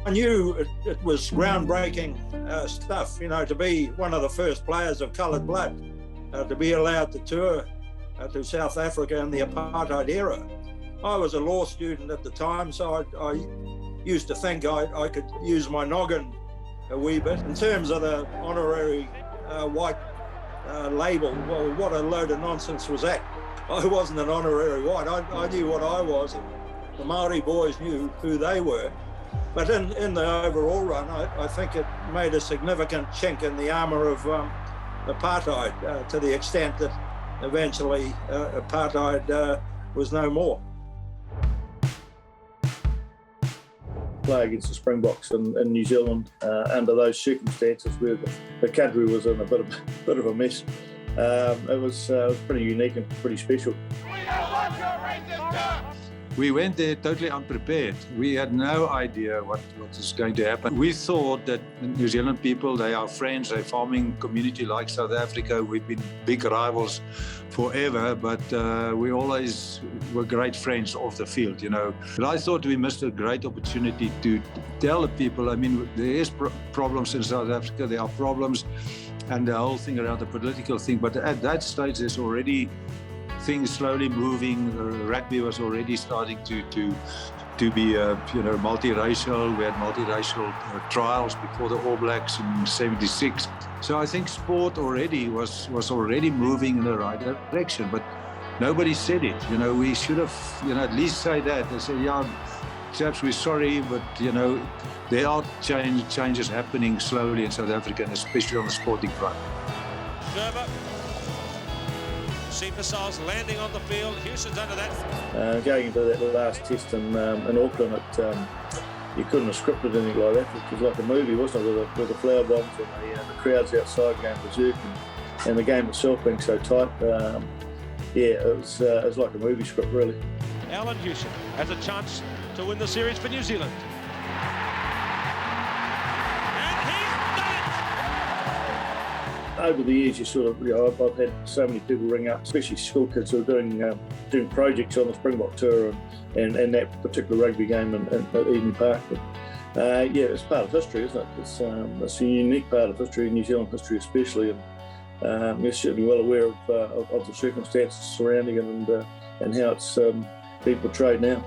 I knew it was groundbreaking stuff, to be one of the first players of coloured blood, to be allowed to tour to South Africa in the apartheid era. I was a law student at the time, so I used to think I could use my noggin a wee bit. In terms of the honorary white label, well, what a load of nonsense was that? I wasn't an honorary white. I knew what I was. The Maori boys knew who they were. But in the overall run, I think it made a significant chink in the armour of apartheid, to the extent that eventually apartheid was no more. Play against the Springboks in New Zealand under those circumstances where the country was in a bit of a mess. It was pretty unique and pretty special. We went there totally unprepared. We had no idea what was going to happen. We thought that New Zealand people, they are friends, they're farming community like South Africa. We've been big rivals forever, but we always were great friends off the field, But I thought we missed a great opportunity to tell the people, there is problems in South Africa, there are problems, and the whole thing around the political thing. But at that stage, there's already things slowly moving. Rugby was already starting to be multiracial. We had multiracial trials before the All Blacks in '76. So I think sport already was already moving in the right direction, but nobody said it. We should have at least say that. They say, yeah, chaps, we're sorry, but there are changes happening slowly in South Africa, and especially on the sporting front. Missiles landing on the field. Hewson's under that. Going into that last test in Auckland, you couldn't have scripted anything like that. It was like a movie, wasn't it, with the flower bombs and the crowds outside going berserk, and the game itself being so tight. It was like a movie script, really. Allan Hewson has a chance to win the series for New Zealand. Over the years, I've had so many people ring up, especially school kids who are doing projects on the Springbok tour and that particular rugby game at Eden Park. But, it's part of history, isn't it? It's a unique part of history, New Zealand history especially, and we're certainly well aware of the circumstances surrounding it and how it's being portrayed now.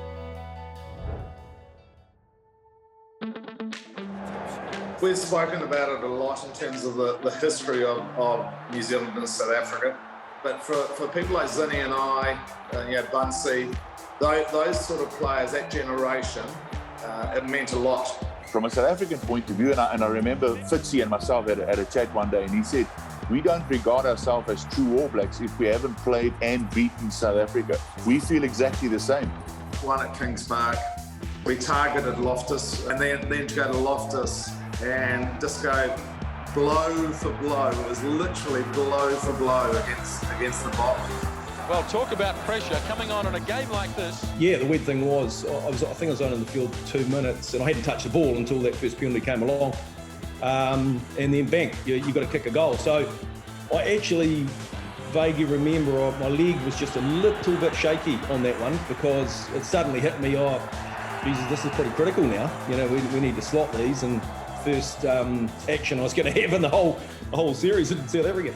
We've spoken about it a lot in terms of the history of New Zealand and South Africa. But for people like Zinni and I, Bunsey, those sort of players, that generation, it meant a lot. From a South African point of view, and I remember Fitzy and myself had a chat one day, and he said, we don't regard ourselves as true All Blacks if we haven't played and beaten South Africa. We feel exactly the same. One at Kings Park, we targeted Loftus, and then to go to Loftus and just go blow for blow. It was literally blow for blow against the Boks. Well, talk about pressure coming on in a game like this. Yeah, the weird thing was, I think I was on in the field 2 minutes, and I hadn't touched the ball until that first penalty came along. And then bang, you got to kick a goal. So I actually vaguely remember my leg was just a little bit shaky on that one, because it suddenly hit me, Jesus, this is pretty critical now. We need to slot these, and first action I was going to have in the whole series in South Africa.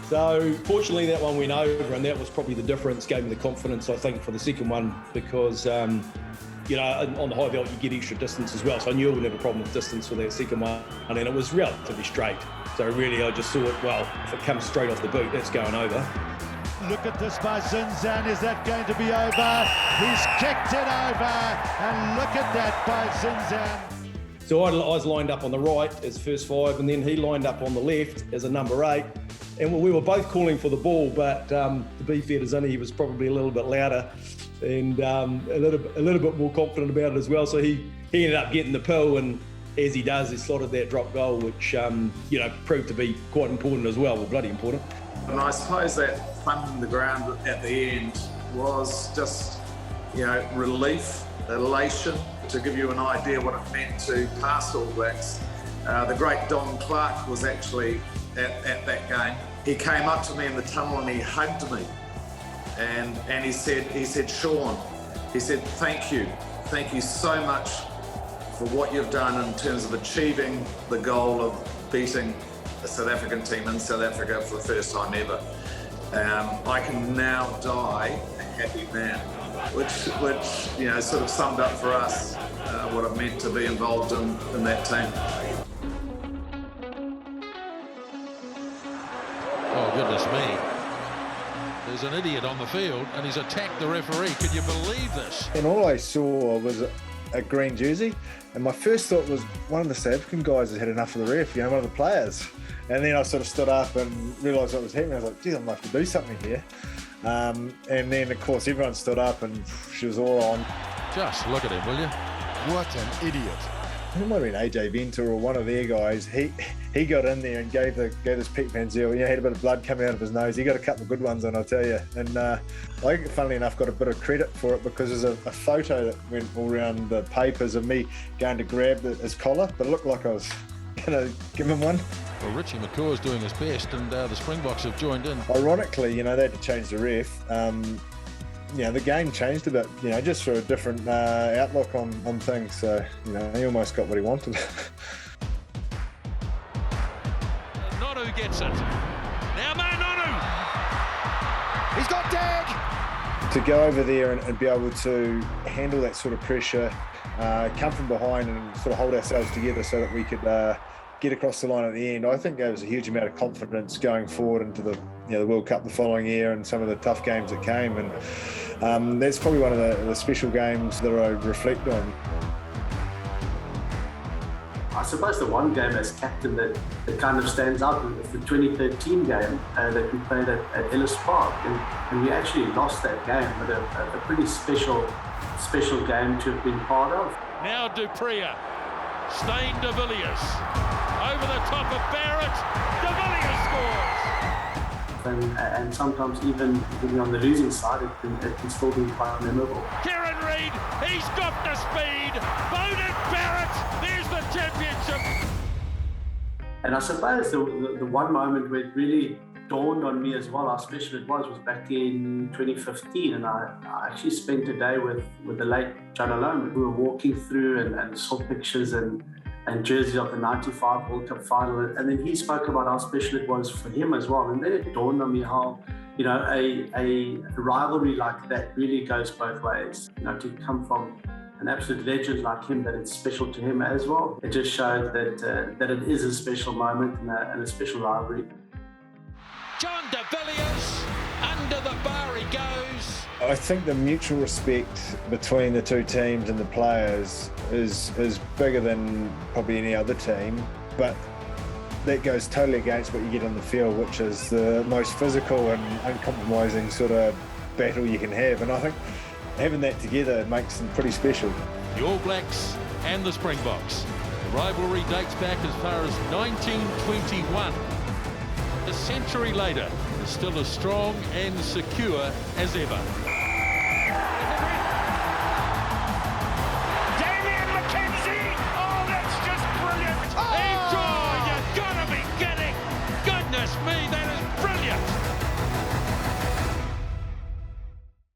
So fortunately that one went over, and that was probably the difference, gave me the confidence I think for the second one, because on the high belt you get extra distance as well, so I knew I wouldn't have a problem with distance for that second one, and it was relatively straight. So really I just thought, well, if it comes straight off the boot, that's going over. Look at this by Zinzan. Is that going to be over? He's kicked it over, and look at that by Zinzan. So I was lined up on the right as first five, and then he lined up on the left as a number 8. And we were both calling for the ball, but to be fair to Zinni, he was probably a little bit louder and a little bit more confident about it as well. So he ended up getting the pill, and as he does, he slotted that drop goal, which proved to be quite important as well, bloody important. And I suppose that thumping the ground at the end was just, relief, elation. To give you an idea what it meant to past All Blacks, the great Don Clark was actually at that game. He came up to me in the tunnel and he hugged me, and he said, Sean, he said, thank you so much for what you've done in terms of achieving the goal of beating a South African team in South Africa for the first time ever. I can now die a happy man, which you know, sort of summed up for us what it meant to be involved in that team. Oh, goodness me. There's an idiot on the field and he's attacked the referee. Can you believe this? And all I saw was a green jersey, and my first thought was one of the South African guys has had enough of the ref, you know, one of the players. And then I sort of stood up and realised what was happening. I was like, geez, I'm going to have to do something here. And then, of course, everyone stood up and she was all on. Just look at him, will you? What an idiot. It might have been AJ Venter or one of their guys. He got in there and gave this Pete Van Zyl, you know, had a bit of blood coming out of his nose. He got a couple of good ones on, I'll tell you. And I, funnily enough, got a bit of credit for it because there's a photo that went all around the papers of me going to grab his collar, but it looked like I was going to give him one. Well, Richie McCaw is doing his best, and the Springboks have joined in. Ironically, you know, they had to change the ref. You know, the game changed a bit, you know, just for a different outlook on things. So, you know, he almost got what he wanted. Nonu gets it. Now Nonu. He's got Dag. To go over there and be able to handle that sort of pressure, come from behind and sort of hold ourselves together so that we could get across the line at the end, I think there was a huge amount of confidence going forward into the World Cup the following year and some of the tough games that came. And that's probably one of the special games that I reflect on. I suppose the one game as captain that kind of stands out is the 2013 game that we played at Ellis Park, and we actually lost that game, but a pretty special game to have been part of. Now Dupria, Stein de Villiers, over the top of Barrett, de Villiers scores! And sometimes even on the losing side, it can still be quite memorable. Kieran Reid, he's got the speed. Bowden Barrett, there's the championship. And I suppose the one moment where it really dawned on me as well how special it was back in 2015, and I actually spent a day with the late John Allan. We were walking through and saw pictures and jerseys of the 95 World Cup final, and then he spoke about how special it was for him as well. And then it dawned on me how, you know, a rivalry like that really goes both ways. You know, to come from an absolute legend like him, that it's special to him as well. It just shows that it is a special moment and a special rivalry. John de Villiers, under the bar he goes. I think the mutual respect between the two teams and the players is bigger than probably any other team, but that goes totally against what you get on the field, which is the most physical and uncompromising sort of battle you can have. And I think having that together makes them pretty special. The All Blacks and the Springboks. The rivalry dates back as far as 1921. A century later, it's still as strong and secure as ever.